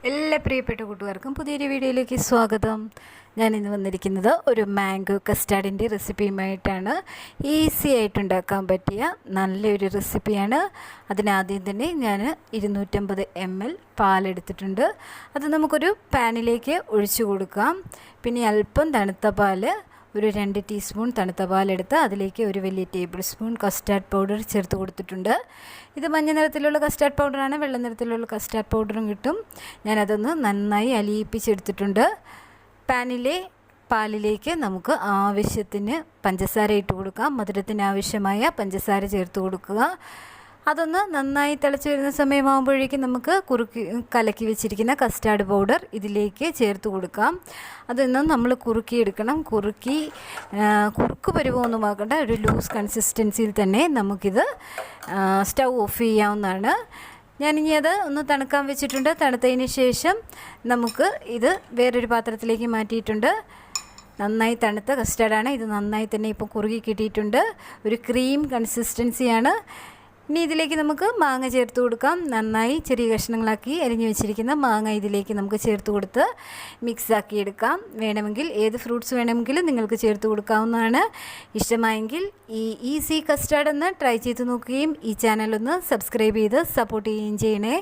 എല്ലാ പ്രിയപ്പെട്ട കൂട്ടുകാർക്കും പുതിയൊരു വീഡിയോയിലേക്ക് സ്വാഗതം. ഞാനിന്ന് വന്നിരിക്കുന്നത് ഒരു മാംഗോ കസ്റ്റാർഡിൻ്റെ റെസിപ്പിയുമായിട്ടാണ്. ഈസി ആയിട്ടുണ്ടാക്കാൻ പറ്റിയ നല്ലൊരു റെസിപ്പിയാണ്. അതിനാദ്യം തന്നെ ഞാൻ 250 ml പാലെടുത്തിട്ടുണ്ട്. അത് നമുക്കൊരു പാനിലേക്ക് ഒഴിച്ചു കൊടുക്കാം. പിന്നെ അല്പം തണുത്ത പാൽ, ഒരു 2 ടീസ്പൂൺ തണുത്ത പാലെടുത്ത് അതിലേക്ക് ഒരു വലിയ ടേബിൾ സ്പൂൺ കസ്റ്റാർഡ് പൗഡർ ചേർത്ത് കൊടുത്തിട്ടുണ്ട്. ഇത് മഞ്ഞ നിറത്തിലുള്ള കസ്റ്റാർഡ് പൗഡറാണ്, വെള്ള നിറത്തിലുള്ള കസ്റ്റാർഡ് പൗഡറും കിട്ടും. ഞാനതൊന്ന് നന്നായി അലിയിപ്പിച്ചെടുത്തിട്ടുണ്ട്. പാനിലെ പാലിലേക്ക് നമുക്ക് ആവശ്യത്തിന് പഞ്ചസാര ഇട്ട് കൊടുക്കാം. മധുരത്തിന് ആവശ്യമായ പഞ്ചസാര ചേർത്ത് കൊടുക്കുക. അതൊന്ന് നന്നായി തിളച്ച് വരുന്ന സമയമാകുമ്പോഴേക്കും നമുക്ക് കലക്കി വെച്ചിരിക്കുന്ന കസ്റ്റാർഡ് പൗഡർ ഇതിലേക്ക് ചേർത്ത് കൊടുക്കാം. അതൊന്ന് നമ്മൾ കുറുക്കിയെടുക്കണം. കുറുക്ക് പരുവമൊന്നും ആക്കേണ്ട, ഒരു ലൂസ് കൺസിസ്റ്റൻസിയിൽ തന്നെ നമുക്കിത് സ്റ്റൗ ഓഫ് ചെയ്യാവുന്നതാണ്. ഞാനിനി അത് ഒന്ന് തണുക്കാൻ വെച്ചിട്ടുണ്ട്. തണുത്തതിന് ശേഷം നമുക്ക് ഇത് വേറൊരു പാത്രത്തിലേക്ക് മാറ്റിയിട്ടുണ്ട്. നന്നായി തണുത്ത കസ്റ്റാർഡാണ്. ഇത് നന്നായി തന്നെ ഇപ്പോൾ കുറുകി കിട്ടിയിട്ടുണ്ട്. ഒരു ക്രീം കൺസിസ്റ്റൻസിയാണ്. ഇനി ഇതിലേക്ക് നമുക്ക് മാങ്ങ ചേർത്ത് കൊടുക്കാം. നന്നായി ചെറിയ കഷ്ണങ്ങളാക്കി അരിഞ്ഞു വെച്ചിരിക്കുന്ന മാങ്ങ ഇതിലേക്ക് നമുക്ക് ചേർത്ത് കൊടുത്ത് മിക്സാക്കി എടുക്കാം. വേണമെങ്കിൽ ഏത് ഫ്രൂട്ട്സ് വേണമെങ്കിലും നിങ്ങൾക്ക് ചേർത്ത് കൊടുക്കാവുന്നതാണ്. ഇഷ്ടമായെങ്കിൽ ഈ ഈസി കസ്റ്റാർഡ് ഒന്ന് ട്രൈ ചെയ്ത് നോക്കുകയും ഈ ചാനലൊന്ന് സബ്സ്ക്രൈബ് ചെയ്ത് സപ്പോർട്ട് ചെയ്യുകയും ചെയ്യണേ.